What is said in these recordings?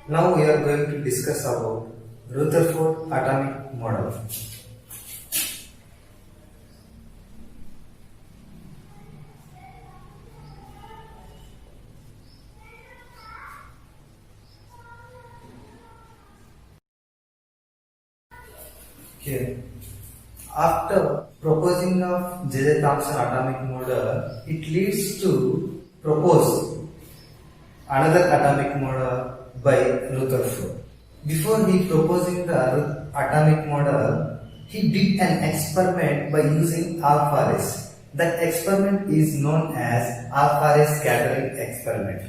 Now we are going to discuss about Rutherford atomic model. Okay. After proposing of J.J. Thomson atomic model, it leads to propose another atomic model by Rutherford. Before he proposing the atomic model, he did an experiment by using alpha rays. That experiment is known as alpha ray scattering experiment.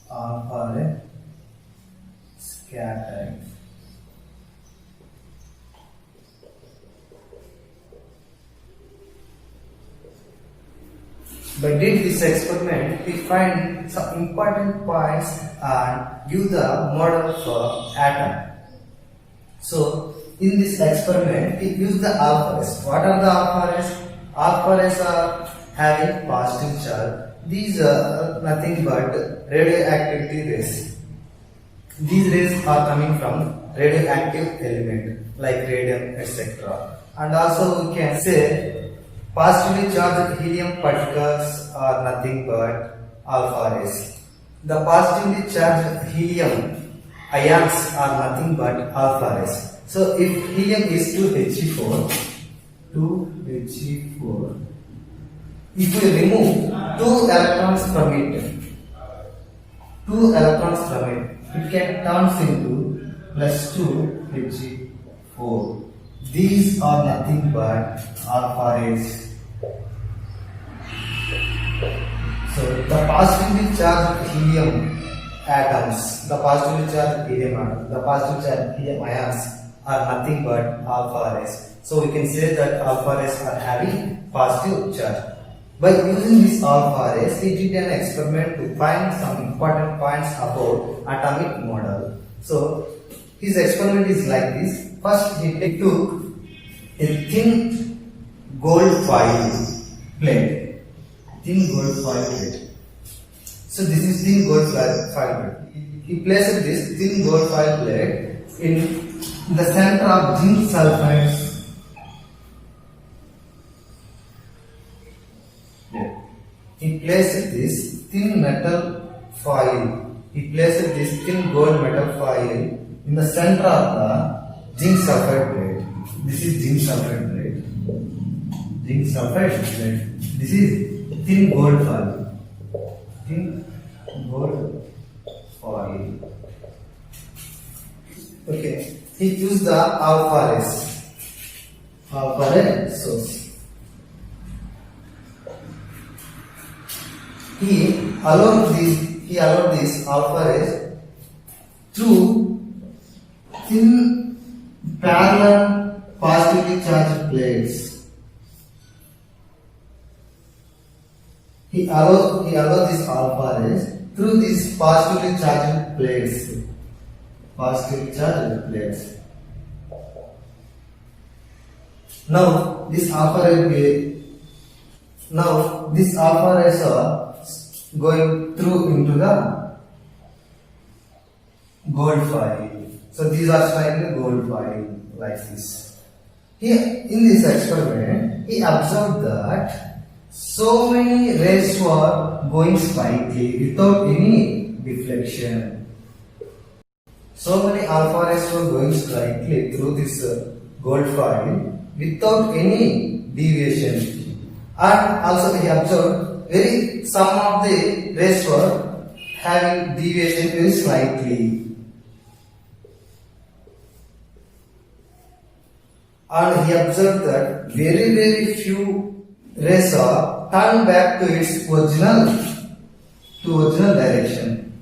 Alpha ray scattering. By did this experiment, we find some important points and give the model for atom. So, in this experiment, we use the alpha rays. What are the alpha rays? Alpha rays are having positive charge. These are nothing but radioactivity rays. These rays are coming from radioactive element like radium, etc. And also we can say positively charged helium particles are nothing but alpha rays. The positively charged helium ions are nothing but alpha rays. So if helium is 2He4, if we remove 2 electrons from it, it can turn into plus 2He4. These are nothing but alpha rays. So the positively charged helium atoms, the positively charged helium ions are nothing but alpha rays. So we can say that alpha rays are having positive charge. By using these alpha rays, he did an experiment to find some important points about atomic model. So his experiment is like this. First, he took a thin gold foil plate. So this is thin gold foil plate. He placed this thin gold foil plate in the center of zinc sulfides. He placed this thin metal foil. He placed this thin gold metal foil in the center of the zinc sulfide plate. This is zinc sulfide plate. This is thin gold foil. Okay. He used the alpha ray source. He allowed these alpha rays through thin parallel positively charged plates. He allowed these alpha rays through these positively charged plates. Now this alpha rays are going through into the gold foil. So these are striking gold foil like this. Here in this experiment, he observed that so many rays were going slightly without any deflection. So many alpha rays were going slightly through this gold foil without any deviation. And also he observed some of the rays were having deviation very slightly. And he observed that very few rays are turned back to its original direction.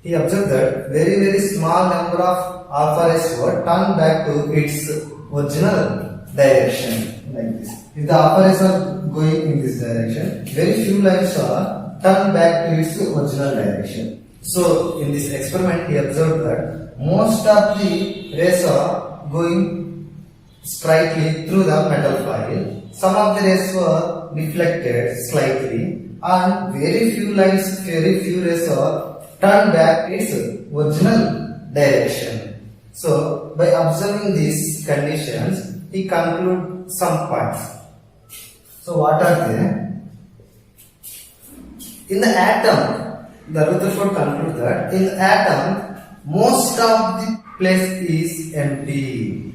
He observed that very small number of alpha rays were turned back to its original direction like this. If the alpha rays are going in this direction, very few lines are turned back to its original direction. So in this experiment, he observed that most of the rays are going slightly through the metal foil. Some of the rays were deflected slightly, and very few rays are turn back its original direction. So, by observing these conditions, he concludes some points. So, what are they? In the atom, the Rutherford concludes that in the atom, most of the place is empty.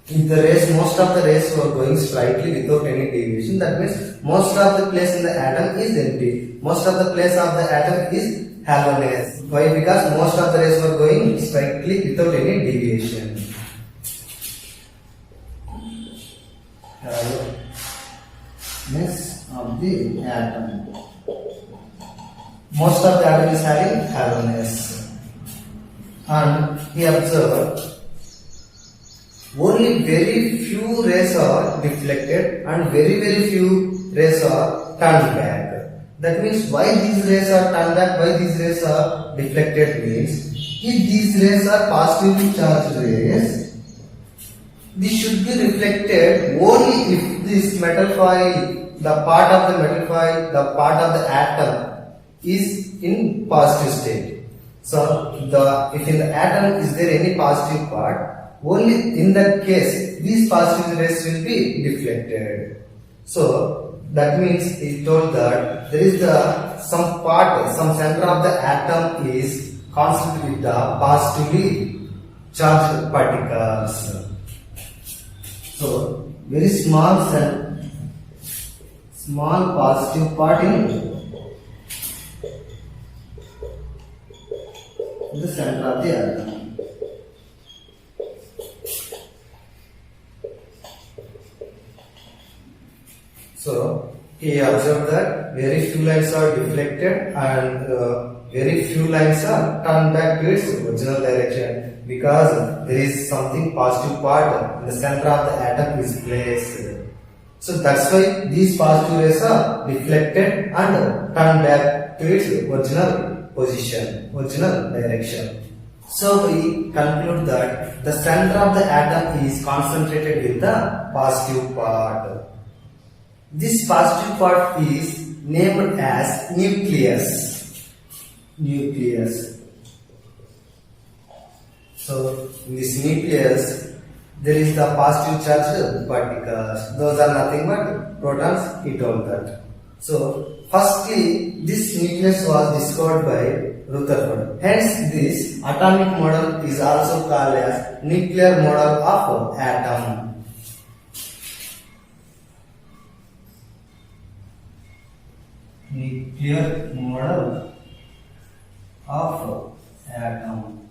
If the rays, most of the rays were going slightly without any deviation, that means most of the place in the atom is empty. Most of the place of the atom is halogenous. Why? Because most of the rays were going slightly without any deviation. Halogenous of the atom. Most of the atom is having halogenous. And he observed only very few rays are deflected and very few rays are turned back. That means why these rays are turned back, why these rays are deflected means if these rays are positively charged rays, this should be reflected only if this metal foil, the part of the metal foil, the part of the atom is in positive state. So if in the atom is there any positive part, only in that case these positive rays will be deflected. So that means he told that there is some center of the atom is constantly with the positively charged particles. So very small positive part in the center of the atom. So he observed that very few lines are deflected and very few lines are turned back to its original direction because there is something positive part in the center of the atom is placed. So that's why these positive rays are deflected and turned back to its original position, original direction. So we conclude that the center of the atom is concentrated with the positive part. This positive part is named as nucleus. So in this nucleus there is the positive charged particles. Those are nothing but protons, he told that. So firstly this nucleus was discovered by Rutherford. Hence this atomic model is also called as nuclear model of atom. Nuclear model of atom.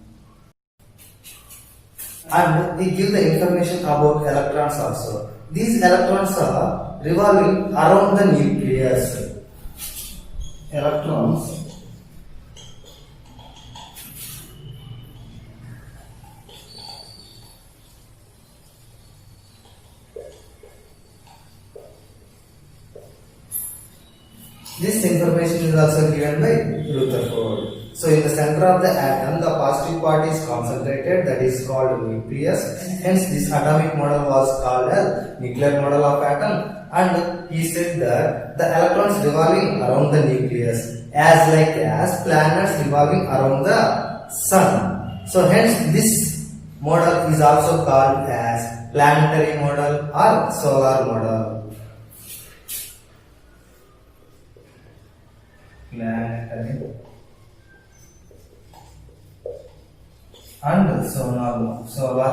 And he gives the information about electrons also. These electrons are revolving around the nucleus. Electrons this information is also given by Rutherford. So in the center of the atom, the positive part is concentrated, that is called nucleus. Hence this atomic model was called as nuclear model of atom. And he said that the electrons revolving around the nucleus as planets revolving around the sun. So hence this model is also called as planetary model or solar model. Planetary and solar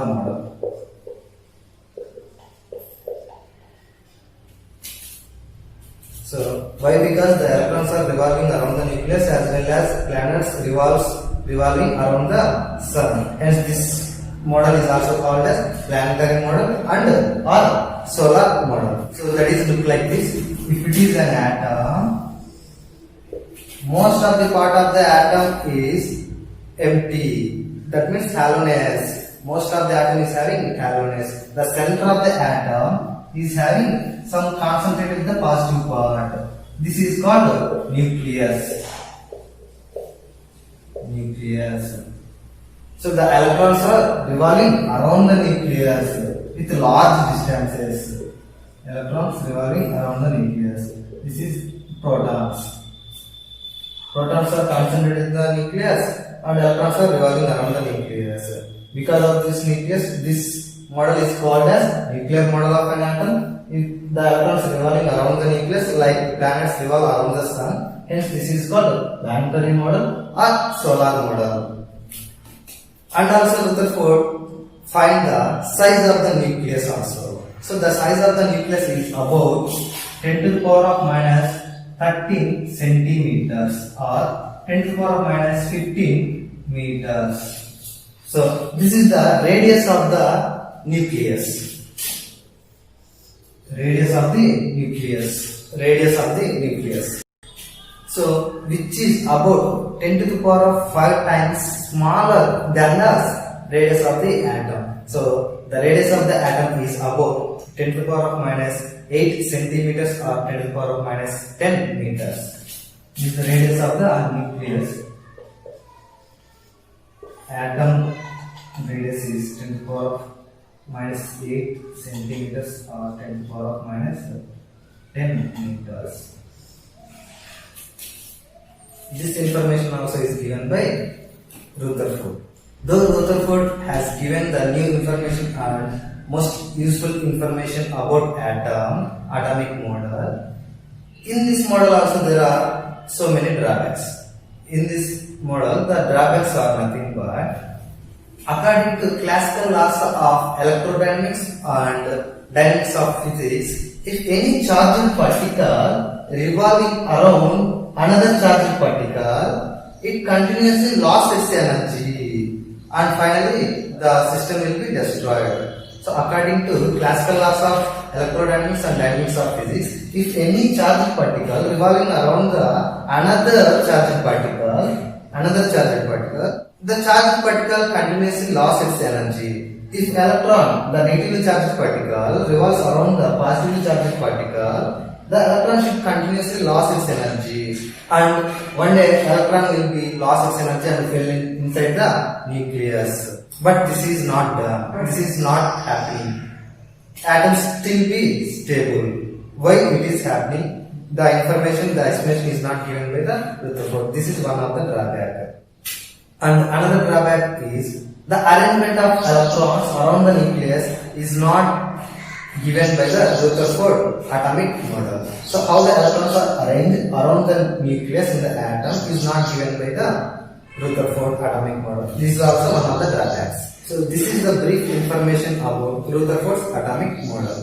model. So why? Because the electrons are revolving around the nucleus as well as planets revolving around the sun. Hence this model is also called as planetary model and or solar model. So that is look like this. If it is an atom, most of the part of the atom is empty. That means halogenous. Most of the atom is having halogenous. The center of the atom is having some concentrated with the positive part. This is called nucleus. So the electrons are revolving around the nucleus with large distances. Electrons revolving around the nucleus. This is protons. Protons are concentrated in the nucleus and electrons are revolving around the nucleus. Because of this nucleus, this model is called as nuclear model of an atom. If the electrons revolving around the nucleus like planets revolve around the sun, hence this is called planetary model or solar model. And also Rutherford find the size of the nucleus also. So the size of the nucleus is about 10 to the power of minus 13 centimeters or 10 to the power of minus 15 meters. So this is the radius of the nucleus. Radius of the nucleus. Radius of the nucleus. So which is about 10 to the power of 5 times smaller than the radius of the atom. So the radius of the atom is about 10 to the power of minus 8 centimeters or 10 to the power of minus 10 meters. This is the radius of the nucleus. Atom radius is 10 to the power of minus 8 centimeters or 10 to the power of minus 10 meters. This information also is given by Rutherford. Though Rutherford has given the new information and most useful information about atomic model, in this model also there are so many drawbacks. In this model, the drawbacks are nothing but, according to classical laws of electrodynamics and dynamics of physics, if any charged particle revolving around another charged particle, it continuously lost its energy and finally the system will be destroyed. So according to classical laws of electrodynamics and dynamics of physics, if any charged particle revolving around another charged particle, the charged particle continuously lost its energy. If electron, the negatively charged particle, revolves around the positively charged particle, the electron should continuously lose its energy, and one day electron will be lost its energy and fell inside the nucleus. But this is not done. This is not happening. Atoms still be stable. Why it is happening? The information, the explanation is not given by the Rutherford. This is one of the drawback. And another drawback is the arrangement of electrons around the nucleus is not given by the Rutherford atomic model. So how the electrons are arranged around the nucleus in the atom is not given by the Rutherford atomic model. This is also one of the drawbacks. So this is the brief information about Rutherford's atomic model.